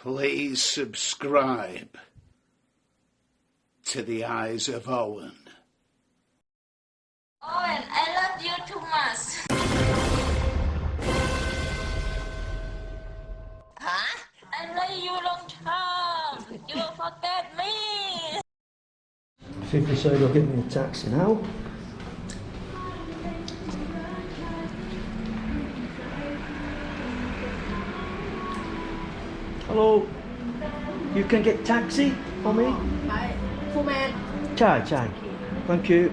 Please subscribe to the Eyes of Owen. Owen, I love you too much. Huh? I love you long time. You will forget me. 50 so I'll get me a taxi now. Hello, you can get taxi for me? Hi, full man. Chai. Thank you.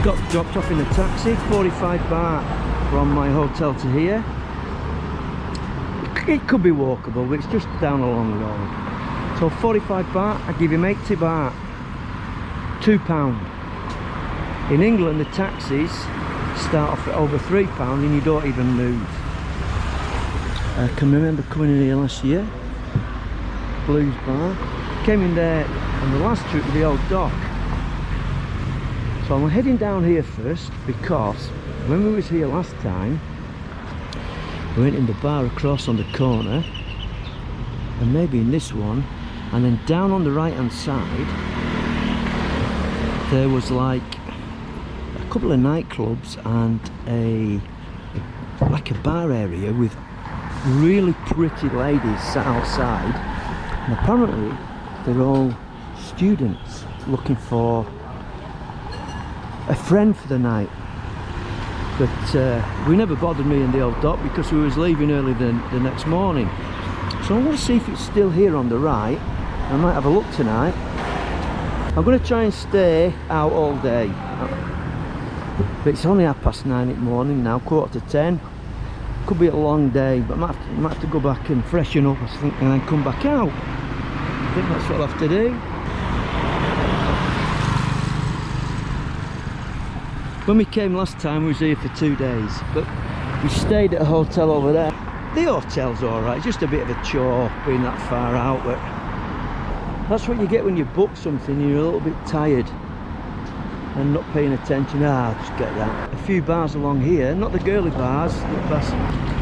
Got dropped off in a taxi, 45 baht from my hotel to here. It could be walkable, but it's just down a long road. So 45 baht, I give him 80 baht, £2. In England the taxis start off at over £3 and you don't even move. I can remember coming in here last year, Blues Bar. Came in there on the last trip with the old dock. So I'm heading down here first because when we was here last time we went in the bar across on the corner and maybe in this one, and then down on the right hand side there was like a couple of nightclubs and a bar area with really pretty ladies sat outside, and apparently they're all students looking for a friend for the night. But we never bothered me and the old doc because we was leaving early the next morning. So I'm going to see if it's still here on the right. I might have a look tonight. I'm going to try and stay out all day. But it's only 9:30 in the morning now, 9:45. Could be a long day, but I might have to go back and freshen up, I think, and then come back out. I think that's what I'll have to do. When we came last time we was here for 2 days, but we stayed at a hotel over there. The hotel's alright, just a bit of a chore being that far out, but that's what you get when you book something, you're a little bit tired and not paying attention. I'll just get that. A few bars along here, not the girly bars, that's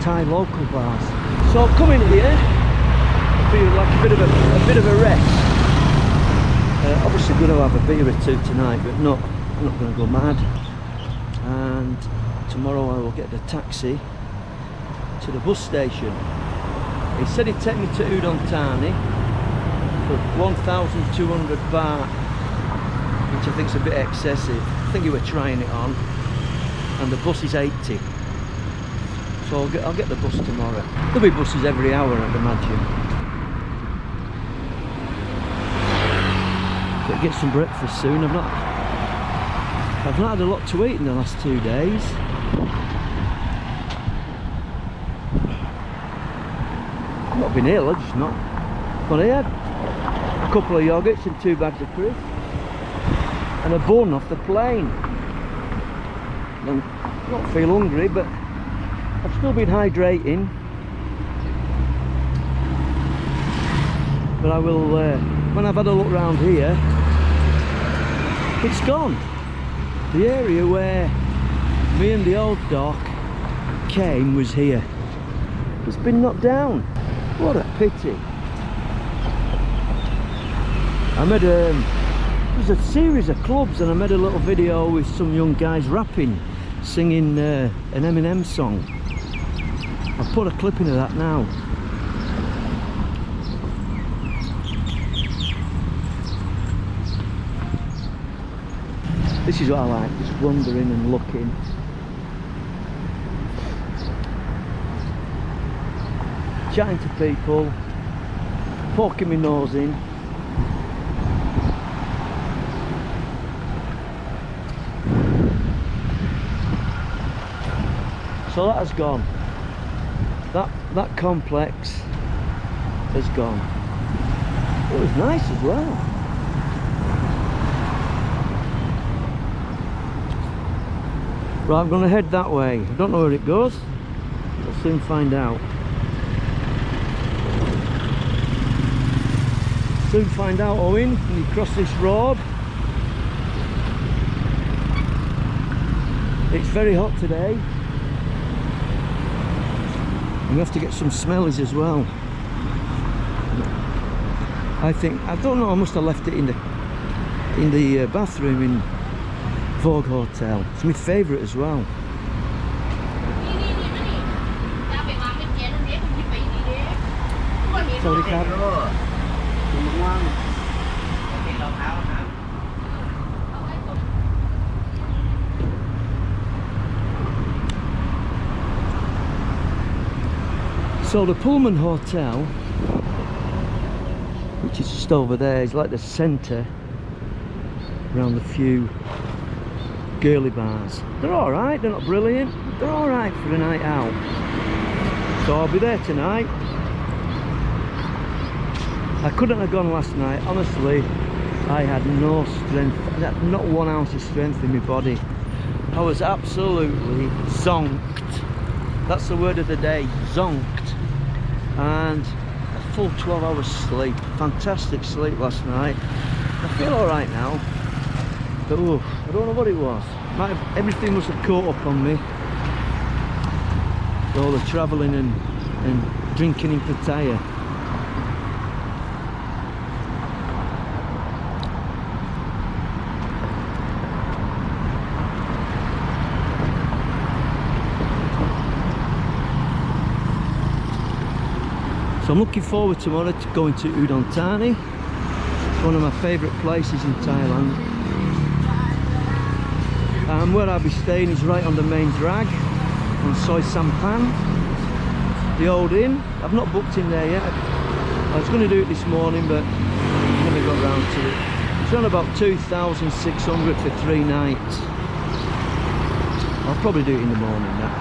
Thai local bars. So I'll come in here, feel like a bit of a rest. Obviously going to have a beer or two tonight, but I'm not going to go mad. And tomorrow I will get the taxi to the bus station. He said he'd take me to Udon Thani for 1,200 baht, which I think is a bit excessive. I think you were trying it on, and the bus is 80. So I'll get the bus tomorrow. There'll be buses every hour, I'd imagine. But get some breakfast soon. I've not had a lot to eat in the last 2 days. I've not been ill, I just not. But I had a couple of yogurts and 2 bags of crisps and a bun off the plane. I don't feel hungry, but I've still been hydrating. But I will, when I've had a look round here, it's gone. The area where me and the old doc came was here. It's been knocked down. What a pity. I made there's a series of clubs, and I made a little video with some young guys rapping, singing an Eminem song. I'll put a clip into that now. This is what I like, just wandering and looking. Chatting to people, poking my nose in. So that has gone. That complex has gone. It was nice as well. Right, I'm going to head that way. I don't know where it goes. We'll soon find out. Soon find out, Owen, when you cross this road. It's very hot today. We have to get some smellies as well. I don't know, I must have left it in the bathroom in Vogue Hotel. It's my favourite as well. Sorry, Cap. So the Pullman Hotel, which is just over there, is like the centre around a few girly bars. They're alright, they're not brilliant, they're alright for a night out. So I'll be there tonight. I couldn't have gone last night, honestly. I had no strength, I had not 1 ounce of strength in my body. I was absolutely zonked. That's the word of the day, zonked. And a full 12 hours sleep, fantastic sleep last night. I feel alright now, but I don't know what it was. Everything must have caught up on me. All the travelling and drinking in Pattaya. So I'm looking forward tomorrow to going to Udon Thani. It's one of my favourite places in Thailand. And where I'll be staying is right on the main drag on Soi Sampan, the old inn. I've not booked in there yet. I was going to do it this morning, but never got round to it. It's on about 2,600 for 3 nights. I'll probably do it in the morning now.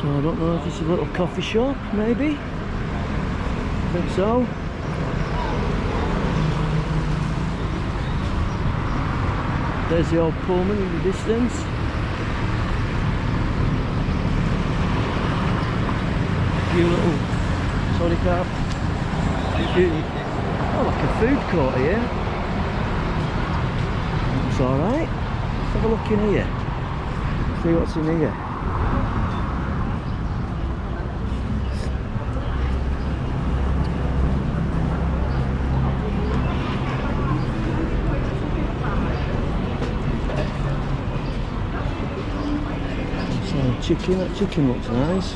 So I don't know if it's a little coffee shop, maybe? I think so. There's the old Pullman in the distance. Few little, sorry car. Oh, like a food court here. It's alright. Let's have a look in here. See what's in here. Chicken, that chicken looks nice.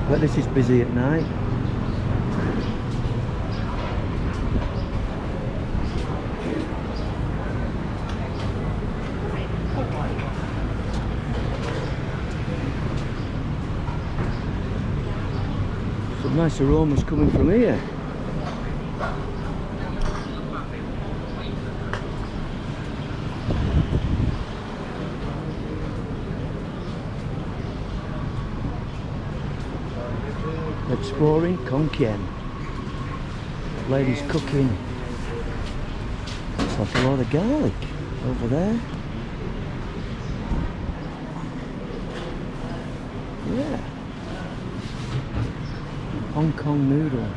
But this is busy at night. Some nice aromas coming from here. Exploring Khon Kaen. Lady's cooking. Looks like a lot of garlic over there. Yeah. Hong Kong noodle.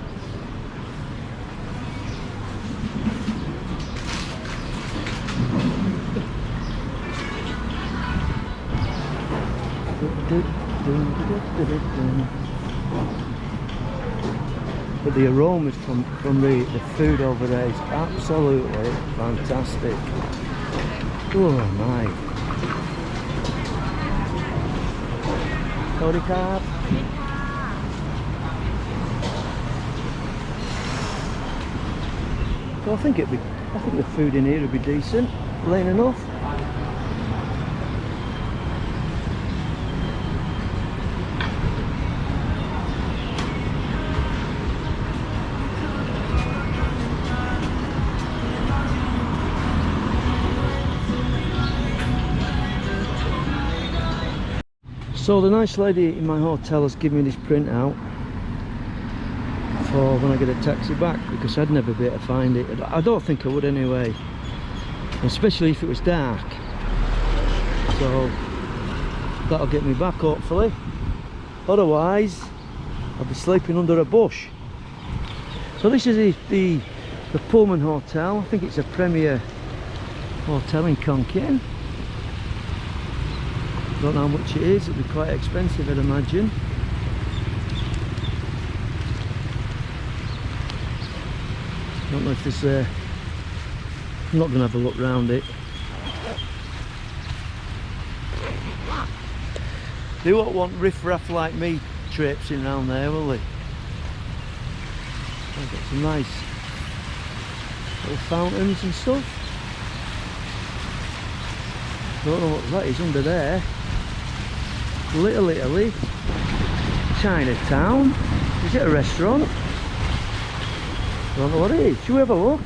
But the aromas from the food over there is absolutely fantastic. Oh my. Sorry, Cap. So I think the food in here would be decent, plain enough. So the nice lady in my hotel has given me this printout for when I get a taxi back, because I'd never be able to find it. I don't think I would anyway, especially if it was dark. So that'll get me back hopefully. Otherwise I'll be sleeping under a bush. So this is the Pullman Hotel. I think it's a premier hotel in Khon Kaen. Don't know how much it is. It'll be quite expensive, I'd imagine. Don't know if this I'm not going to have a look round it. They won't want riff-raff like me traipsing around there, will they? I've got some nice little fountains and stuff. Don't know what that is under there. Little Italy, Chinatown. Is it a restaurant? Don't know what it is. Should we have a look?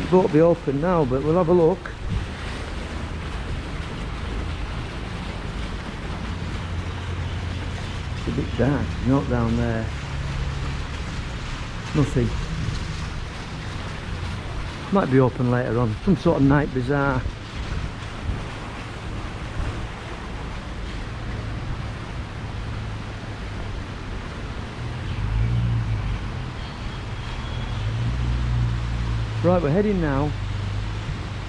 It won't be open now, but we'll have a look. It's a bit dark, not down there. Nothing. Might be open later on. Some sort of night bazaar. Right, we're heading now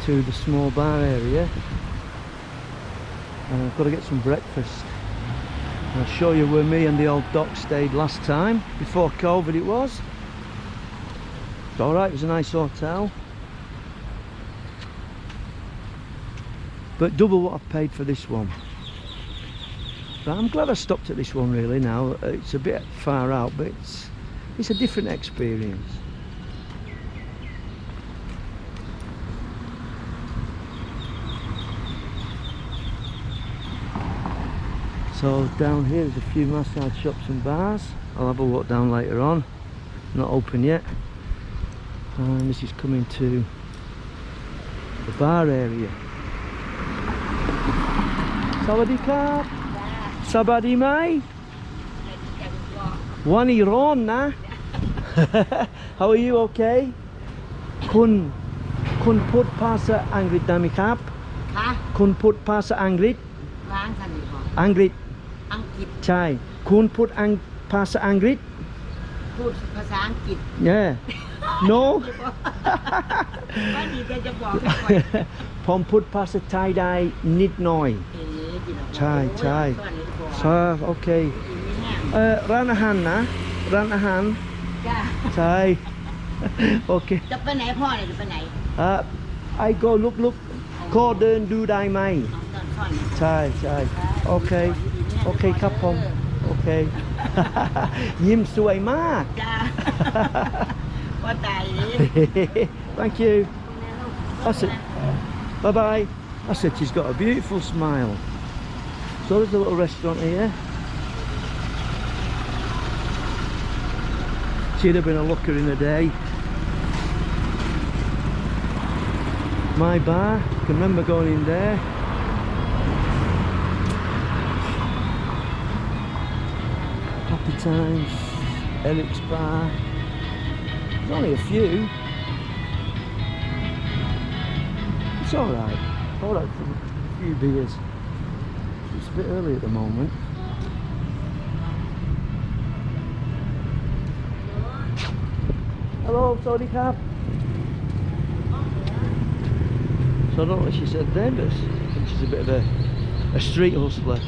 to the small bar area, and I've got to get some breakfast. I'll show you where me and the old doc stayed last time, before COVID it was. It's alright, it was a nice hotel, but double what I've paid for this one. But I'm glad I stopped at this one really now. It's a bit far out, but it's a different experience. So down here there's a few massage shops and bars. I'll have a walk down later on. Not open yet. And this is coming to the bar area. Sawadee krap. Sabadi mai. Wani ron na. How are you? Okay? Kun put pasa Angrit dami krap. Kun put pasa Angrit. Angrit. อังกฤษ ใช่คุณพูดภาษาอังกฤษ พูดภาษาอังกฤษ Yeah No ว่าดีจะบอกให้ ผมพูดภาษาไทยได้นิดหน่อยใช่ใช่ใช่โอเคร้านอาหารนะร้านอาหาร จ้า ใช่โอเค จะไปไหนพ่อเนี่ยจะไปไหน I go look ก็เดินดูได้ไหม ตอนพ่อเนี่ย ใช่ใช่โอเคโอเคครับผมโอเค ยิ้มสวยมาก จ้าว่าตายเลย Thank you. That's it. Bye bye. I said she's got a beautiful smile. So there's a little restaurant here. She'd have been a looker in a day. My bar, I can remember going in there. Happy Times, Eric's bar. There's only a few. It's alright. Alright for a few beers. It's a bit early at the moment. Hello, sorry cab. So I don't know what she said there, but I think she's a bit of a street hustler.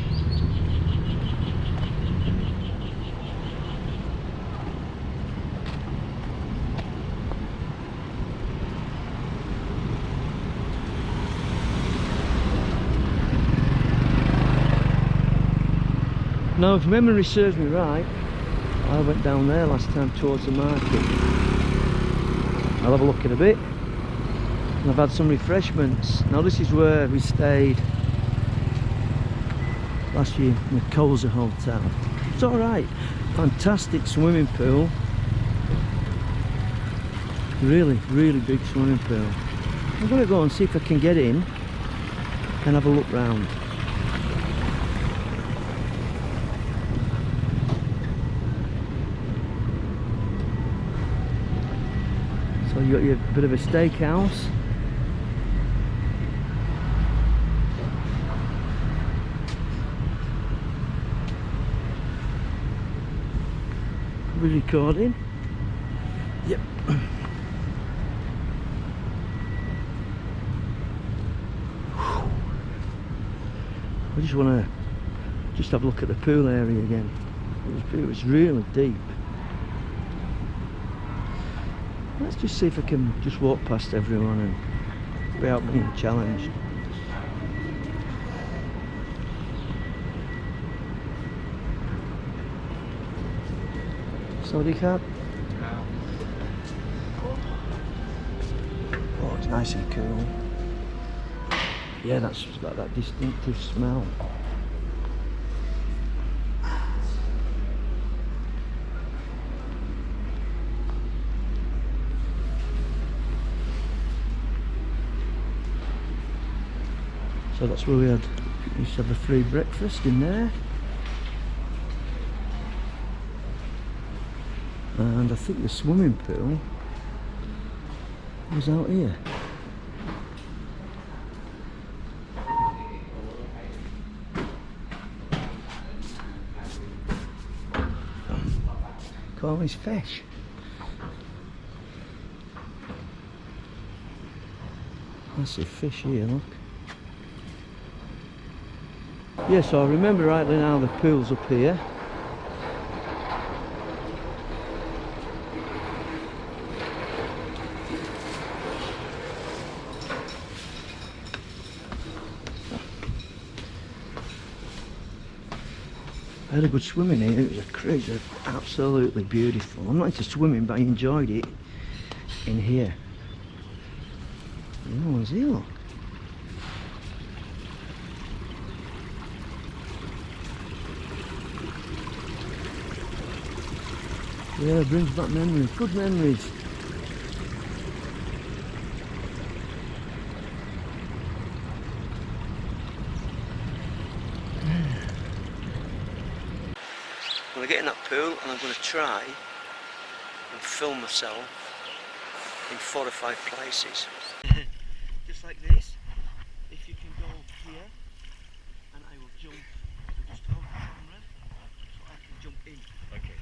Now, if memory serves me right, I went down there last time towards the market. I'll have a look in a bit. And I've had some refreshments. Now this is where we stayed last year in the Koza Hotel. It's alright. Fantastic swimming pool. Really, really big swimming pool. I'm going to go and see if I can get in and have a look round. Oh, you got your bit of a steakhouse. Are we recording? Yep. I just want to have a look at the pool area again. It was really deep. Let's just see if I can just walk past everyone and without being challenged. Sorry, Cap. Oh, it's nice and cool. Yeah, that's got that distinctive smell. So that's where we used to have a free breakfast in there. And I think the swimming pool was out here. Look at all these fish. I see fish here, look. Yeah, so I remember rightly now the pool's up here. I had a good swim in here. It was absolutely beautiful. I'm not into swimming, but I enjoyed it in here. No one's here, look. Yeah, it brings back memories, good memories. I'm going to get in that pool and I'm going to try and film myself in 4 or 5 places. Just like this, if you can go here and I will jump, just hold the camera so I can jump in. Okay.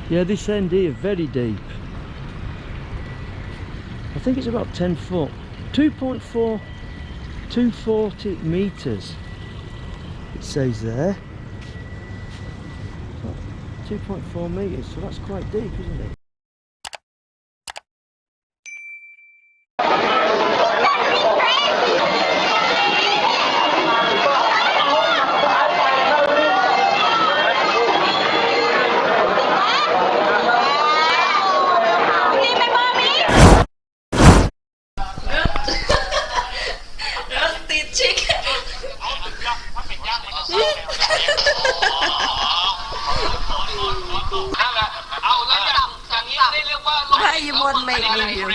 Yeah, this end here, very deep. I think it's about 10 foot. 2.4, 240 metres, it says there. 2.4 metres, so that's quite deep, isn't it? Why you won't make me?